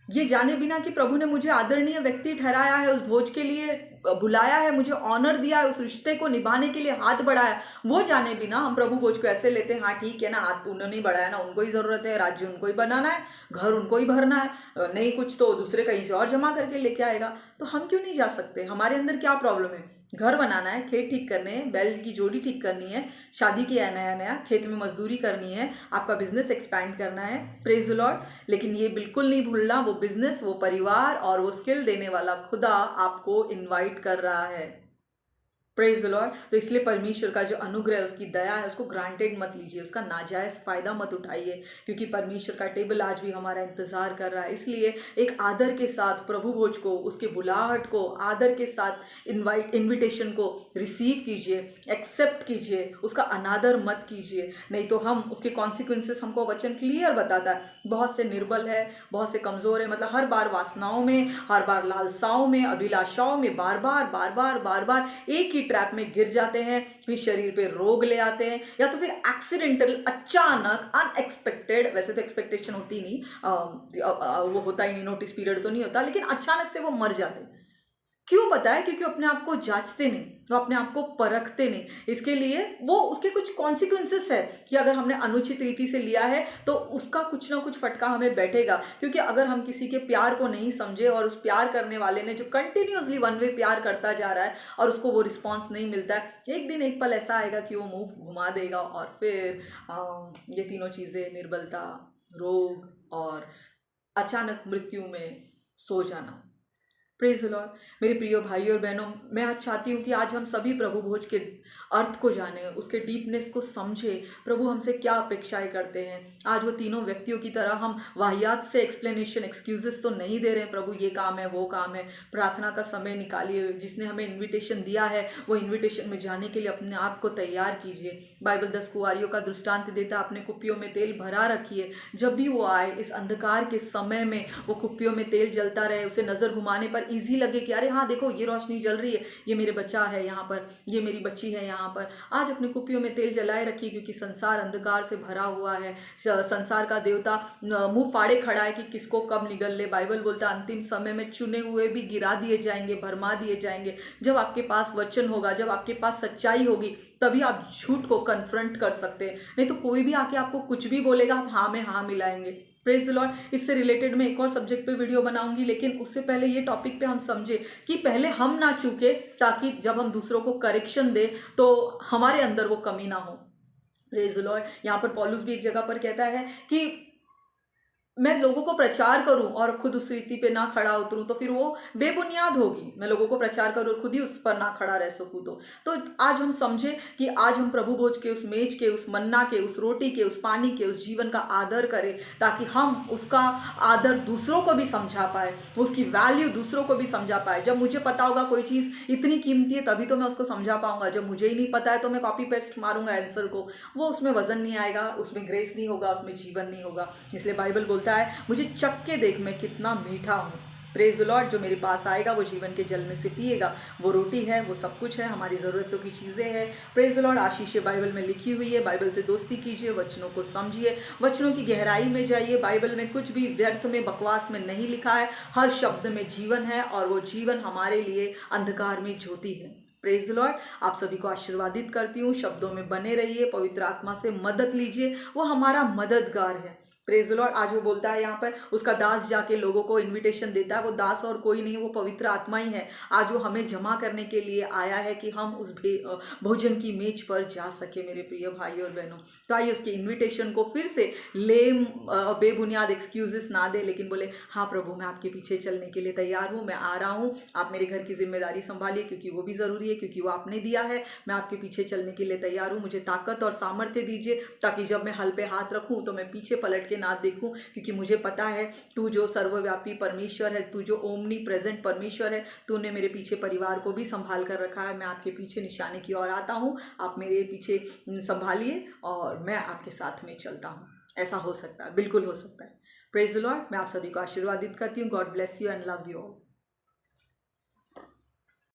ये जाने बिना कि प्रभु ने मुझे आदरणीय व्यक्ति ठहराया है, उस भोज के लिए बुलाया है, मुझे ऑनर दिया है, उस रिश्ते को निभाने के लिए हाथ बढ़ाया, वो जाने बिना हम प्रभु भोज को ऐसे लेते हैं, हाँ ठीक है ना, हाथ उन्होंने ही बढ़ाया ना, उनको ही ज़रूरत है, राज्य उनको ही बनाना है, घर उनको ही भरना है, नहीं कुछ तो दूसरे कहीं से और जमा करके लेके आएगा। तो हम क्यों नहीं जा सकते? हमारे अंदर क्या प्रॉब्लम है? घर बनाना है, खेत ठीक करने हैं, बैल की जोड़ी ठीक करनी है, शादी किया है नया नया, खेत में मजदूरी करनी है, आपका बिजनेस एक्सपैंड करना है। Praise the Lord. लेकिन ये बिल्कुल नहीं भूलना, वो बिजनेस, वो परिवार और वो स्किल देने वाला खुदा आपको इनवाइट कर रहा है। Praise the Lord. तो इसलिए परमेश्वर का जो अनुग्रह है, उसकी दया है, उसको ग्रांटेड मत लीजिए, उसका नाजायज फायदा मत उठाइए, क्योंकि परमेश्वर का टेबल आज भी हमारा इंतजार कर रहा है। इसलिए एक आदर के साथ प्रभु भोज को, उसके बुलाहट को आदर के साथ इन्विटेशन को रिसीव कीजिए, एक्सेप्ट कीजिए, उसका अनादर मत कीजिए, नहीं तो हम उसके कॉन्सिक्वेंसेस, हमको वचन क्लियर बताता है, बहुत से निर्बल है, बहुत से कमजोर है, मतलब हर बार वासनाओं में, हर बार लालसाओं में, अभिलाषाओं में बार बार एक ही ट्रैप में गिर जाते हैं, फिर शरीर पे रोग ले आते हैं, या तो फिर एक्सीडेंटल, अचानक, अनएक्सपेक्टेड, वैसे तो एक्सपेक्टेशन होती नहीं, वो होता ही नहीं, नोटिस पीरियड तो नहीं होता, लेकिन अचानक से वो मर जाते हैं। क्यों पता है? क्योंकि अपने आप को जांचते नहीं, तो अपने आप को परखते नहीं। इसके लिए वो उसके कुछ कॉन्सिक्वेंसेस है कि अगर हमने अनुचित रीति से लिया है तो उसका कुछ ना कुछ फटका हमें बैठेगा। क्योंकि अगर हम किसी के प्यार को नहीं समझे और उस प्यार करने वाले ने जो कंटिन्यूअसली वन वे प्यार करता जा रहा है और उसको वो रिस्पॉन्स नहीं मिलता है, एक दिन एक पल ऐसा आएगा कि वो मुंह घुमा देगा और फिर ये तीनों चीज़ें, निर्बलता, रोग और अचानक मृत्यु में सो जाना। Praise the Lord. मेरे प्रिय भाइयों और बहनों, मैं आज चाहती हूँ कि आज हम सभी प्रभु भोज के अर्थ को जानें, उसके डीपनेस को समझें, प्रभु हमसे क्या अपेक्षाएं करते हैं। आज वो तीनों व्यक्तियों की तरह हम वाहियात से एक्सप्लेनेशन, एक्सक्यूजेस तो नहीं दे रहे हैं, प्रभु ये काम है, वो काम है। प्रार्थना का समय निकालिए, जिसने हमें इन्विटेशन दिया है वो इन्विटेशन में जाने के लिए अपने आप को तैयार कीजिए। बाइबल 10 कुंवारियों का दृष्टांत देता, अपने कुप्पियों में तेल भरा रखिए, जब भी वो आए इस अंधकार के समय में वो कुप्पियों में तेल जलता रहे, उसे नज़र घुमाने पर इजी लगे कि अरे हाँ देखो ये रोशनी जल रही है, ये मेरे बच्चा है यहाँ पर, ये मेरी बच्ची है यहाँ पर। आज अपने कुप्पियों में तेल जलाए रखिए, क्योंकि संसार अंधकार से भरा हुआ है। संसार का देवता मुंह फाड़े खड़ा है कि किसको कब निगल ले। बाइबल बोलता है अंतिम समय में चुने हुए भी गिरा दिए जाएंगे, भरमा दिए जाएंगे। जब आपके पास वचन होगा, जब आपके पास सच्चाई होगी, तभी आप झूठ को कन्फ्रंट कर सकते हैं। नहीं तो कोई भी आके आपको कुछ भी बोलेगा, आप हाँ में हाँ मिलाएंगे। Praise the Lord. इससे रिलेटेड मैं एक और सब्जेक्ट पे वीडियो बनाऊंगी, लेकिन उससे पहले ये टॉपिक पे हम समझे कि पहले हम ना चूके, ताकि जब हम दूसरों को करेक्शन दे तो हमारे अंदर वो कमी ना हो। Praise the Lord. यहाँ पर पौलुस भी एक जगह पर कहता है कि मैं लोगों को प्रचार करूं और खुद उस रीति पे ना खड़ा उतरूं तो फिर वो बेबुनियाद होगी। मैं लोगों को प्रचार करूं और खुद ही उस पर ना खड़ा रह सकूं तो आज हम समझे कि आज हम प्रभु भोज के, उस मेज के, उस मन्ना के, उस रोटी के, उस पानी के, उस जीवन का आदर करें, ताकि हम उसका आदर दूसरों को भी समझा पाए, उसकी वैल्यू दूसरों को भी समझा पाए। जब मुझे पता होगा कोई चीज़ इतनी कीमती है तभी तो मैं उसको समझा पाऊंगा। जब मुझे ही नहीं पता है तो मैं कॉपी पेस्ट मारूंगा आंसर को, वो उसमें वजन नहीं आएगा, उसमें ग्रेस नहीं होगा, उसमें जीवन नहीं होगा। इसलिए बाइबल बोलता है मुझे चख के देख मैं कितना मीठा हूँ। Praise the Lord. जो मेरे पास आएगा वो जीवन के जल में से पिएगा। वो रोटी है, वो सब कुछ है, हमारी ज़रूरतों की चीज़ें हैं। Praise the Lord. Ashish Bible में लिखी हुई है। बाइबल से दोस्ती कीजिए, वचनों को समझिए, वचनों की गहराई में जाइए। बाइबल में कुछ भी व्यर्थ में, बकवास में नहीं लिखा है। हर शब्द में जीवन है और वो जीवन हमारे लिए अंधकार में ज्योति है। Praise the Lord. आप सभी को आशीर्वादित करती हूँ। शब्दों में बने रहिए, पवित्र आत्मा से मदद लीजिए, वो हमारा मददगार है। Praise the Lord. आज वो बोलता है यहाँ पर, उसका दास जाके लोगों को इनविटेशन देता है। वो दास और कोई नहीं, वो पवित्र आत्मा ही है। आज वो हमें जमा करने के लिए आया है कि हम उस भोजन की मेज पर जा सके। मेरे प्रिय भाई और बहनों, तो आइए उसके इनविटेशन को फिर से लेम बेबुनियाद एक्सक्यूजेस ना दे, लेकिन बोले हाँ प्रभु, मैं आपके पीछे चलने के लिए तैयार हूँ, मैं आ रहा हूँ। आप मेरे घर की जिम्मेदारी संभालिए, क्योंकि वो भी ज़रूरी है, क्योंकि वो आपने दिया है। मैं आपके पीछे चलने के लिए तैयार हूँ। मुझे ताकत और सामर्थ्य दीजिए, ताकि जब मैं हल पे हाथ रखूँ तो मैं पीछे पलट के ना देखूं, क्योंकि मुझे पता है तू जो सर्वव्यापी परमेश्वर है, तू जो ओमनी प्रेजेंट परमेश्वर है, तूने मेरे पीछे परिवार को भी संभाल कर रखा है। मैं आपके पीछे निशाने की ओर आता हूँ, आप मेरे पीछे संभालिए और मैं आपके साथ में चलता हूँ। ऐसा हो सकता है, बिल्कुल हो सकता है। Praise the Lord. मैं आप सभी को आशीर्वादित करती हूँ। God bless you and love you all.